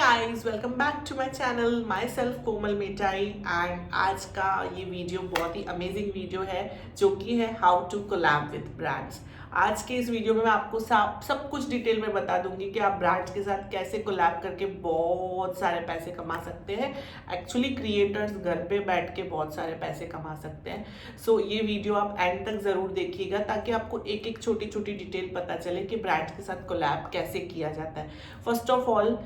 Guys, welcome back to my channel. Myself Komal मिठाई। And आज का ये वीडियो बहुत ही अमेजिंग वीडियो है जो कि है how to collab with brands. आज के इस वीडियो में मैं आपको सब कुछ डिटेल में बता दूंगी कि आप ब्रांड्स के साथ कैसे कोलैब करके बहुत सारे पैसे कमा सकते हैं। एक्चुअली क्रिएटर्स घर पे बैठ के बहुत सारे पैसे कमा सकते हैं। सो ये वीडियो आप एंड तक ज़रूर देखिएगा ताकि आपको एक एक छोटी छोटी डिटेल पता चले कि ब्रांड्स के साथ कोलैब कैसे किया जाता है। फर्स्ट ऑफ ऑल,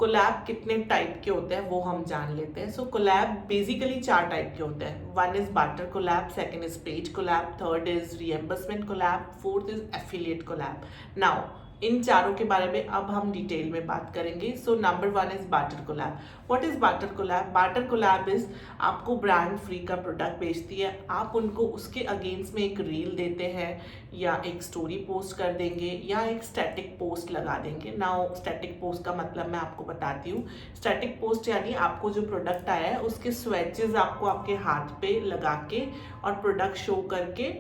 कोलैब कितने टाइप के होते हैं वो हम जान लेते हैं। सो कोलैब बेसिकली 4 टाइप के होते हैं। One is barter collab, second is paid collab, third is reimbursement collab, fourth is affiliate collab. Now इन चारों के बारे में अब हम डिटेल में बात करेंगे। So number 1 is barter collab. What is barter collab? Barter collab is आपको ब्रांड फ्री का प्रोडक्ट बेचती है, आप उनको उसके अगेंस्ट में एक रील देते हैं या एक स्टोरी पोस्ट कर देंगे या एक स्टैटिक पोस्ट लगा देंगे। नाउ स्टैटिक पोस्ट का मतलब मैं आपको बताती हूँ। स्टैटिक पोस्ट यानी आपको जो प्रोडक्ट आया है उसके स्वेचेस आपको आपके हाथ पे लगा के और प्रोडक्ट शो करके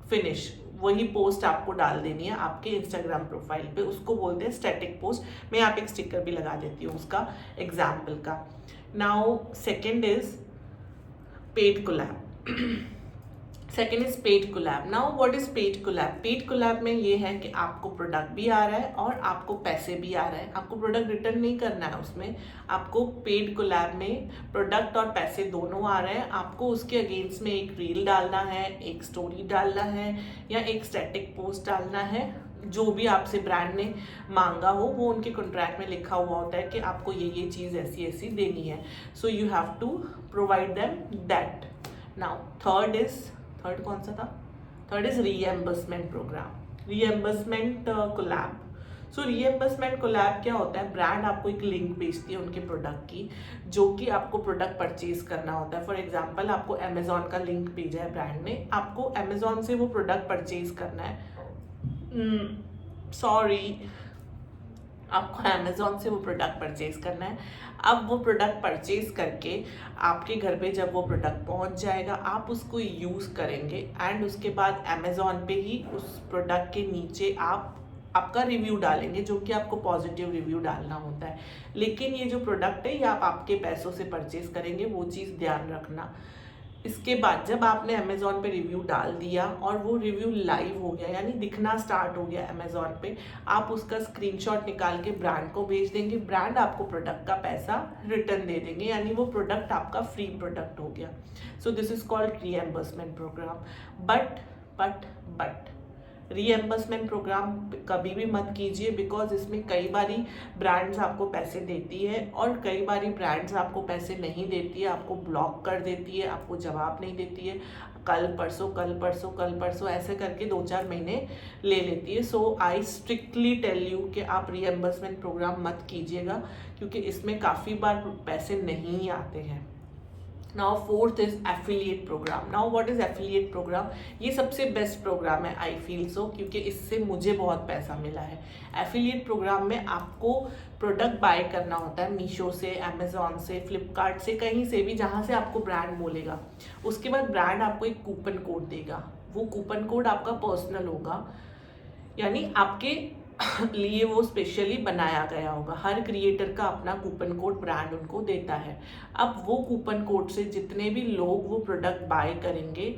फिनिश वही पोस्ट आपको डाल देनी है आपके इंस्टाग्राम प्रोफाइल पे। उसको बोलते हैं स्टैटिक पोस्ट। मैं यहाँ पे एक स्टिकर भी लगा देती हूँ उसका एग्जाम्पल का। Now second is paid collab. Second is paid collab. Now what is paid collab? Paid collab में ये है कि आपको प्रोडक्ट भी आ रहा है और आपको पैसे भी आ रहे हैं। आपको प्रोडक्ट रिटर्न नहीं करना है उसमें, आपको पेड कोलैब में प्रोडक्ट और पैसे दोनों आ रहे हैं। आपको उसके अगेंस्ट में एक रील डालना है, एक स्टोरी डालना है या एक स्टैटिक पोस्ट डालना है। जो भी आपसे ब्रांड ने मांगा हो वो उनके कॉन्ट्रैक्ट में लिखा हुआ होता है कि आपको ये चीज़ ऐसी ऐसी देनी है। So you have to provide them that. Now third कौन सा था? Third is reimbursement program, reimbursement collab. So reimbursement collab क्या होता है? ब्रांड आपको एक लिंक भेजती है उनके प्रोडक्ट की जो कि आपको प्रोडक्ट परचेज करना होता है। फॉर एग्जांपल, आपको अमेजोन का लिंक भेजा है ब्रांड ने, आपको अमेजोन से वो प्रोडक्ट परचेज करना है। आपको अमेजोन से वो प्रोडक्ट परचेज करना है। अब वो प्रोडक्ट परचेज करके आपके घर पे जब वो प्रोडक्ट पहुंच जाएगा आप उसको यूज़ करेंगे एंड उसके बाद अमेजोन पे ही उस प्रोडक्ट के नीचे आपका रिव्यू डालेंगे जो कि आपको पॉजिटिव रिव्यू डालना होता है। लेकिन ये जो प्रोडक्ट है ये आप आपके पैसों से परचेज करेंगे, वो चीज़ ध्यान रखना। इसके बाद जब आपने अमेजोन पे रिव्यू डाल दिया और वो रिव्यू लाइव हो गया यानी दिखना स्टार्ट हो गया अमेजोन पे, आप उसका स्क्रीनशॉट निकाल के ब्रांड को भेज देंगे। ब्रांड आपको प्रोडक्ट का पैसा रिटर्न दे देंगे यानी वो प्रोडक्ट आपका फ्री प्रोडक्ट हो गया। So this is called reimbursement program. But reimbursement program कभी भी मत कीजिए बिकॉज इसमें कई बारी ब्रांड्स आपको पैसे देती है और कई बारी ब्रांड्स आपको पैसे नहीं देती है, आपको ब्लॉक कर देती है, आपको जवाब नहीं देती है, कल परसों ऐसे करके 2-4 महीने ले लेती है। सो आई स्ट्रिक्टली टेल यू कि आप रीएम्बर्समेंट प्रोग्राम मत कीजिएगा क्योंकि इसमें काफ़ी बार पैसे नहीं आते हैं। Now fourth is affiliate program. Now what is affiliate program? ये सबसे बेस्ट प्रोग्राम है आई फील सो क्योंकि इससे मुझे बहुत पैसा मिला है। एफिलिएट प्रोग्राम में आपको प्रोडक्ट बाय करना होता है मीशो से, अमेजोन से, फ्लिपकार्ट से, कहीं से भी जहाँ से आपको ब्रांड बोलेगा। उसके बाद ब्रांड आपको एक कूपन कोड देगा। वो कूपन कोड आपका पर्सनल होगा यानी आपके लिए वो स्पेशली बनाया गया होगा। हर क्रिएटर का अपना कूपन कोड ब्रांड उनको देता है। अब वो कूपन कोड से जितने भी लोग वो प्रोडक्ट बाय करेंगे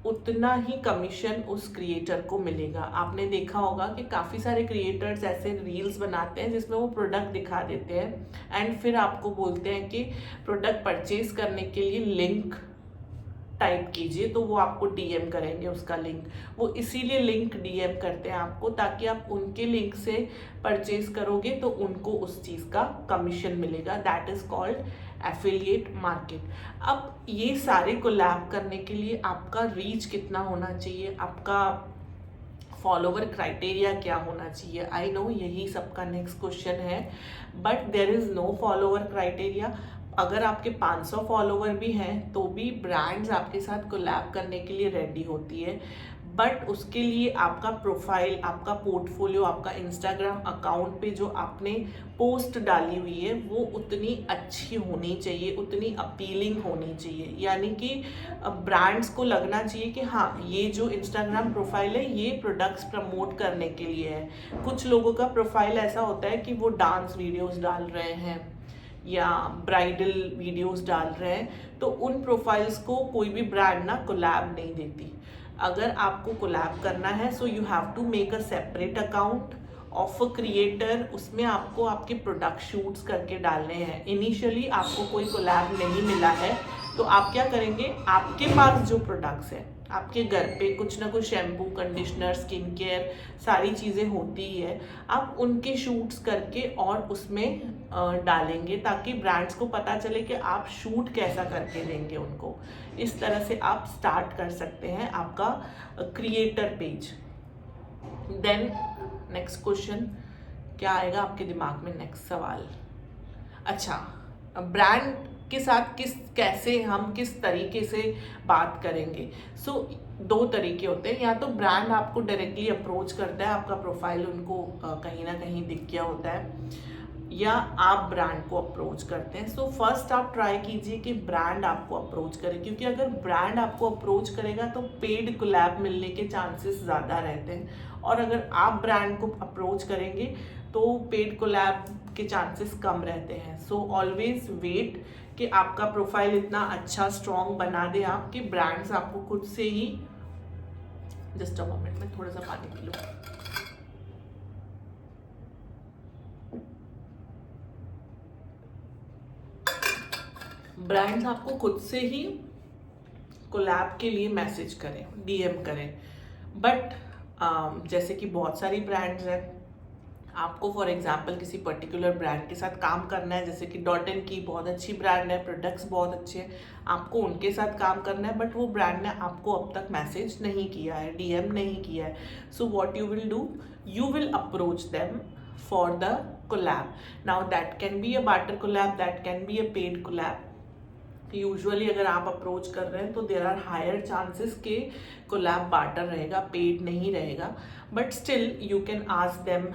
उतना ही कमीशन उस क्रिएटर को मिलेगा। आपने देखा होगा कि काफ़ी सारे क्रिएटर्स ऐसे रील्स बनाते हैं जिसमें वो प्रोडक्ट दिखा देते हैं एंड फिर आपको बोलते हैं कि प्रोडक्ट परचेज करने के लिए लिंक टाइप कीजिए, तो वो आपको डीएम करेंगे उसका लिंक। वो इसीलिए लिंक डीएम करते हैं आपको ताकि आप उनके लिंक से परचेज करोगे तो उनको उस चीज़ का कमीशन मिलेगा। That is called affiliate market. अब ये सारे कोलैब करने के लिए आपका रीच कितना होना चाहिए, आपका फॉलोवर क्राइटेरिया क्या होना चाहिए? आई नो यही सबका नेक्स्ट क्वेश्चन है, but there is no follower criteria. अगर आपके 500 फॉलोवर भी हैं तो भी ब्रांड्स आपके साथ कोलैब करने के लिए रेडी होती है। बट उसके लिए आपका प्रोफाइल, आपका पोर्टफोलियो, आपका इंस्टाग्राम अकाउंट पे जो आपने पोस्ट डाली हुई है वो उतनी अच्छी होनी चाहिए, उतनी अपीलिंग होनी चाहिए। यानी कि ब्रांड्स को लगना चाहिए कि हाँ, ये जो इंस्टाग्राम प्रोफाइल है ये प्रोडक्ट्स प्रमोट करने के लिए है। कुछ लोगों का प्रोफाइल ऐसा होता है कि वो डांस वीडियोस डाल रहे हैं या ब्राइडल वीडियोस डाल रहे हैं, तो उन प्रोफाइल्स को कोई भी ब्रांड ना कोलैब नहीं देती। अगर आपको कोलैब करना है so you have to make a separate account of a creator. उसमें आपको आपके प्रोडक्ट शूट्स करके डालने हैं। इनिशियली आपको कोई कोलैब नहीं मिला है तो आप क्या करेंगे, आपके पास जो प्रोडक्ट्स हैं, आपके घर पे कुछ ना कुछ शैम्पू, कंडीशनर, स्किन केयर सारी चीज़ें होती ही है, आप उनके शूट्स करके और उसमें डालेंगे ताकि ब्रांड्स को पता चले कि आप शूट कैसा करके देंगे उनको। इस तरह से आप स्टार्ट कर सकते हैं आपका creator page. Then next question क्या आएगा आपके दिमाग में? नेक्स्ट सवाल, अच्छा, ब्रांड के साथ कैसे हम किस तरीके से बात करेंगे? सो दो तरीके होते हैं, या तो ब्रांड आपको डायरेक्टली अप्रोच करता है, आपका प्रोफाइल उनको कहीं ना कहीं दिख गया होता है, या आप ब्रांड को अप्रोच करते हैं। सो फर्स्ट आप ट्राई कीजिए कि ब्रांड आपको अप्रोच करे, क्योंकि अगर ब्रांड आपको अप्रोच करेगा तो पेड कोलैब मिलने के चांसेस ज़्यादा रहते हैं, और अगर आप ब्रांड को अप्रोच करेंगे तो पेड कोलैब के चांसेस कम रहते हैं। सो ऑलवेज वेट कि आपका प्रोफाइल इतना अच्छा स्ट्रॉन्ग बना दे आप कि ब्रांड्स आपको खुद से ही, जस्ट अ मोमेंट में थोड़ा सा पानी पी लूं। ब्रांड्स आपको खुद से ही कोलैब के लिए मैसेज करें, डीएम करें। बट जैसे कि बहुत सारी ब्रांड्स हैं, आपको फॉर एग्जांपल किसी पर्टिकुलर ब्रांड के साथ काम करना है, जैसे कि डॉट एंड की बहुत अच्छी ब्रांड है, प्रोडक्ट्स बहुत अच्छे हैं, आपको उनके साथ काम करना है, बट वो ब्रांड ने आपको अब तक मैसेज नहीं किया है, डीएम नहीं किया है। So what you will do, you will approach them for the collab. Now that can be a barter collab, that can be a paid collab. Usually अगर आप अप्रोच कर रहे हैं तो देर आर हायर चांसेस के collab barter रहेगा, paid नहीं रहेगा, but still you can ask them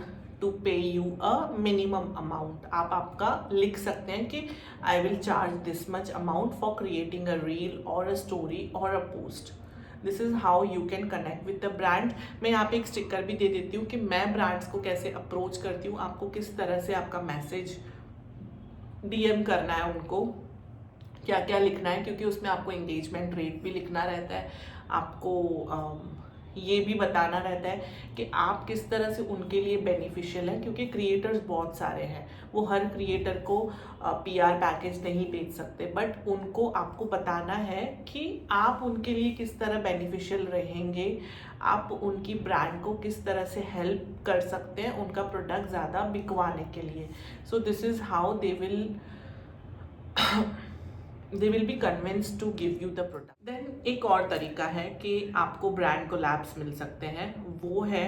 to pay you a minimum amount. आप आपका लिख सकते हैं कि I will charge this much amount for creating a reel और अ स्टोरी और अ post. This is how you can connect with the brand. मैं यहाँ पे एक स्टिकर भी दे देती हूँ कि मैं ब्रांड्स को कैसे अप्रोच करती हूँ, आपको किस तरह से आपका मैसेज डीएम करना है, उनको क्या क्या लिखना है, क्योंकि उसमें आपको एंगेजमेंट रेट भी लिखना रहता है, आपको ये भी बताना रहता है कि आप किस तरह से उनके लिए बेनिफिशियल है, क्योंकि क्रिएटर्स बहुत सारे हैं, वो हर क्रिएटर को पीआर पैकेज नहीं बेच सकते, बट उनको आपको बताना है कि आप उनके लिए किस तरह बेनिफिशियल रहेंगे, आप उनकी ब्रांड को किस तरह से हेल्प कर सकते हैं उनका प्रोडक्ट ज़्यादा बिकवाने के लिए। So this is how they will be convinced to give you the product. Then एक और तरीका है कि आपको ब्रांड कोलैब्स मिल सकते हैं, वो है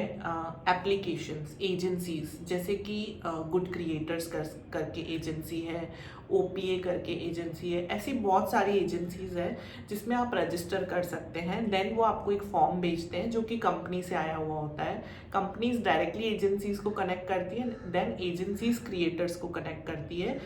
एप्लीकेशंस, एजेंसीज, जैसे कि गुड क्रिएटर्स करके एजेंसी है, ओपीए करके एजेंसी है, ऐसी बहुत सारी एजेंसीज है जिसमें आप रजिस्टर कर सकते हैं। देन वो आपको एक फॉर्म भेजते हैं जो कि कंपनी से आया हुआ होता है। कंपनीज डायरेक्टली एजेंसीज को कनेक्ट करती है, देन एजेंसीज क्रिएटर्स को कनेक्ट करती है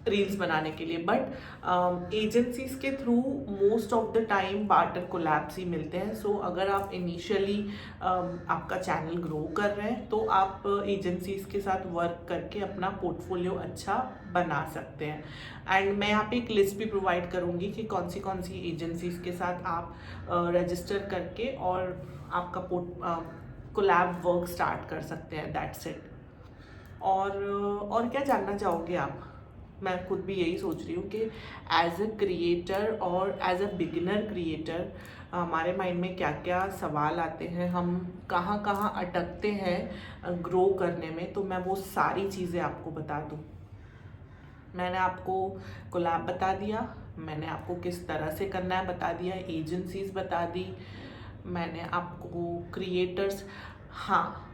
रील्स बनाने के लिए। बट एजेंसीज के through most of the time barter collabs ही मिलते हैं। सो अगर आप इनिशियली आपका चैनल ग्रो कर रहे हैं तो आप एजेंसीज के साथ वर्क करके अपना पोर्टफोलियो अच्छा बना सकते हैं। एंड मैं यहाँ पे एक लिस्ट भी प्रोवाइड करूँगी कि कौन सी एजेंसीज के साथ आप रजिस्टर करके और आपका कोलैब वर्क स्टार्ट कर सकते हैं। That's it. और क्या जानना चाहोगे आप? मैं खुद भी यही सोच रही हूँ कि एज अ क्रिएटर और एज अ बिगिनर क्रिएटर हमारे माइंड में क्या क्या सवाल आते हैं, हम कहाँ कहाँ अटकते हैं ग्रो करने में, तो मैं वो सारी चीज़ें आपको बता दूँ। मैंने आपको कोलैब बता दिया, मैंने आपको किस तरह से करना है बता दिया, एजेंसीज बता दी, मैंने आपको क्रिएटर्स, हाँ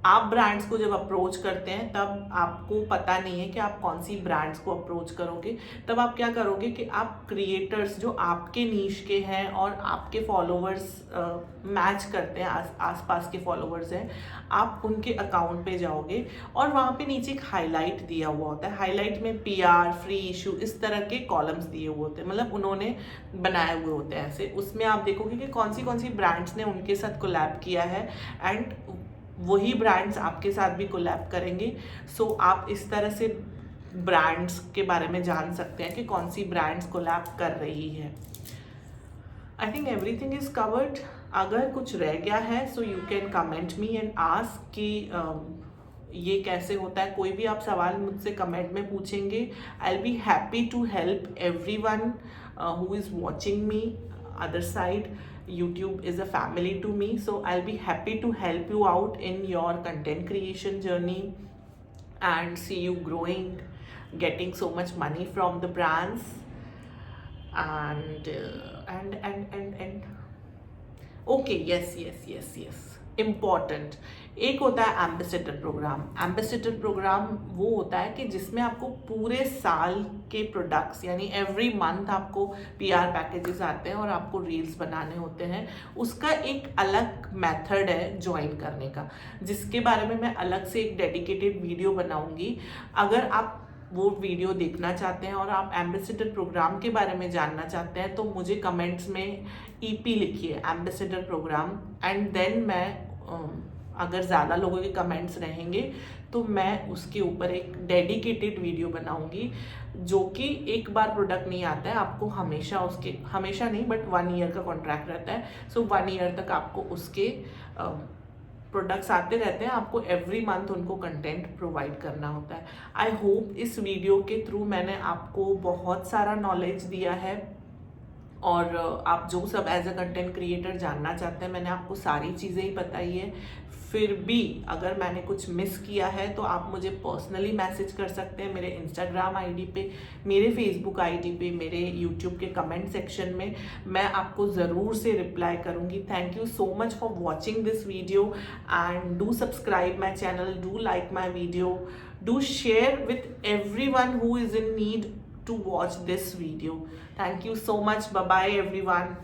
आप ब्रांड्स को जब अप्रोच करते हैं तब आपको पता नहीं है कि आप कौन सी ब्रांड्स को अप्रोच करोगे, तब आप क्या करोगे कि आप क्रिएटर्स जो आपके नीश के हैं और आपके फॉलोवर्स मैच करते हैं, आसपास के फॉलोवर्स हैं, आप उनके अकाउंट पे जाओगे और वहाँ पे नीचे एक हाईलाइट दिया हुआ होता है। हाईलाइट में PR, फ्री इशू, इस तरह के कॉलम्स दिए हुए होते हैं, मतलब उन्होंने बनाए हुए होते हैं ऐसे। उसमें आप देखोगे कि कौन सी ब्रांड्स ने उनके साथ कोलैब किया है एंड वही ब्रांड्स आपके साथ भी कोलैब करेंगे। सो आप इस तरह से ब्रांड्स के बारे में जान सकते हैं कि कौन सी ब्रांड्स कोलैब कर रही है। I think everything is covered. अगर कुछ रह गया है so you can comment me and ask कि ये कैसे होता है। कोई भी आप सवाल मुझसे कमेंट में पूछेंगे, I will be happy to help everyone who is watching me other side. YouTube is a family to me, so I'll be happy to help you out in your content creation journey and see you growing, getting so much money from the brands and okay, yes, important एक होता है ambassador programme. Ambassador programme वो होता है कि जिसमें आपको पूरे साल के प्रोडक्ट्स, यानी एवरी मंथ आपको PR पैकेजेस आते हैं और आपको रील्स बनाने होते हैं। उसका एक अलग मेथड है ज्वाइन करने का, जिसके बारे में मैं अलग से एक डेडिकेटेड वीडियो बनाऊंगी। अगर आप वो वीडियो देखना चाहते हैं और आप एम्बेसडर प्रोग्राम के बारे में जानना चाहते हैं तो मुझे कमेंट्स में EP लिखिए, एम्बेसडर प्रोग्राम, एंड देन मैं अगर ज़्यादा लोगों के कमेंट्स रहेंगे तो मैं उसके ऊपर एक डेडिकेटेड वीडियो बनाऊंगी। जो कि एक बार प्रोडक्ट नहीं आता है, आपको हमेशा नहीं बट 1 ईयर का कॉन्ट्रैक्ट रहता है। सो 1 ईयर तक आपको उसके प्रोडक्ट्स आते रहते हैं, आपको एवरी मंथ उनको कंटेंट प्रोवाइड करना होता है। आई होप इस वीडियो के थ्रू मैंने आपको बहुत सारा नॉलेज दिया है और आप जो सब एज अ कंटेंट क्रिएटर जानना चाहते हैं मैंने आपको सारी चीज़ें ही बताई है। फिर भी अगर मैंने कुछ मिस किया है तो आप मुझे पर्सनली मैसेज कर सकते हैं मेरे इंस्टाग्राम ID पे, मेरे फेसबुक ID पे, मेरे यूट्यूब के कमेंट सेक्शन में। मैं आपको ज़रूर से रिप्लाई करूँगी। Thank you so much for watching this video and do subscribe my channel, do like my video, do share with everyone who is in need to watch this video. Thank you so much. Bye bye everyone.